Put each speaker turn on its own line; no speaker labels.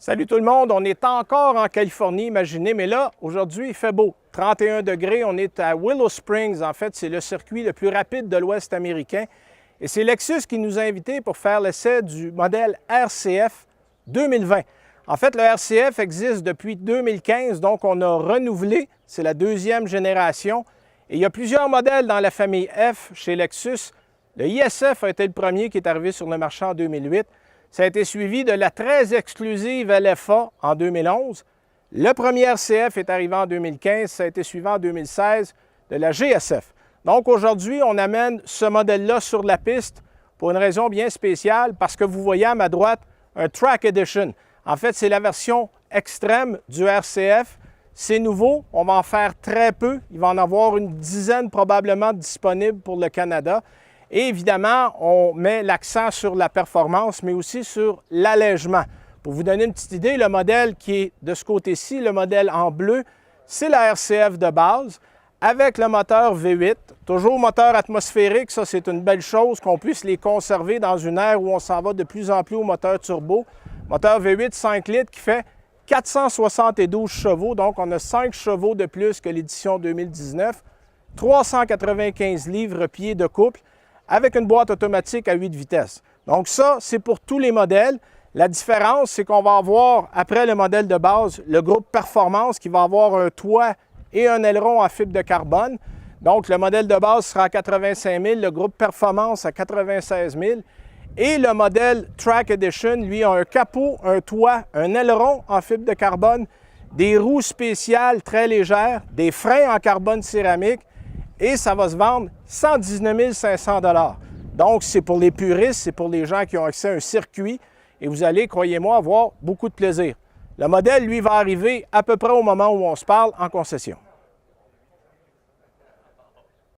Salut tout le monde, on est encore en Californie, imaginez, mais là, aujourd'hui, il fait beau. 31 degrés, on est à Willow Springs. En fait, c'est le circuit le plus rapide de l'Ouest américain. Et c'est Lexus qui nous a invités pour faire l'essai du modèle RCF 2020. En fait, le RCF existe depuis 2015, donc on a renouvelé. C'est la deuxième génération. Et il y a plusieurs modèles dans la famille F chez Lexus. Le ISF a été le premier qui est arrivé sur le marché en 2008. Ça a été suivi de la très exclusive LFA en 2011. Le premier RCF est arrivé en 2015. Ça a été suivi en 2016 de la GSF. Donc aujourd'hui, on amène ce modèle-là sur la piste pour une raison bien spéciale, parce que vous voyez à ma droite un Track Edition. En fait, c'est la version extrême du RCF. C'est nouveau, on va en faire très peu. Il va en avoir une dizaine probablement disponibles pour le Canada. Et évidemment, on met l'accent sur la performance, mais aussi sur l'allègement. Pour vous donner une petite idée, le modèle qui est de ce côté-ci, le modèle en bleu, c'est la RCF de base, avec le moteur V8, toujours moteur atmosphérique. Ça, c'est une belle chose qu'on puisse les conserver dans une ère où on s'en va de plus en plus au moteur turbo. Moteur V8 5 litres qui fait 472 chevaux, donc on a 5 chevaux de plus que l'édition 2019, 395 livres-pieds de couple, avec une boîte automatique à 8 vitesses. Donc ça, c'est pour tous les modèles. La différence, c'est qu'on va avoir, après le modèle de base, le groupe Performance qui va avoir un toit et un aileron en fibre de carbone. Donc le modèle de base sera à 85 000, le groupe Performance à 96 000. Et le modèle Track Edition, lui, a un capot, un toit, un aileron en fibre de carbone, des roues spéciales très légères, des freins en carbone céramique, et ça va se vendre 119 500 $. Donc, c'est pour les puristes, c'est pour les gens qui ont accès à un circuit, et vous allez, croyez-moi, avoir beaucoup de plaisir. Le modèle, lui, va arriver à peu près au moment où on se parle en concession.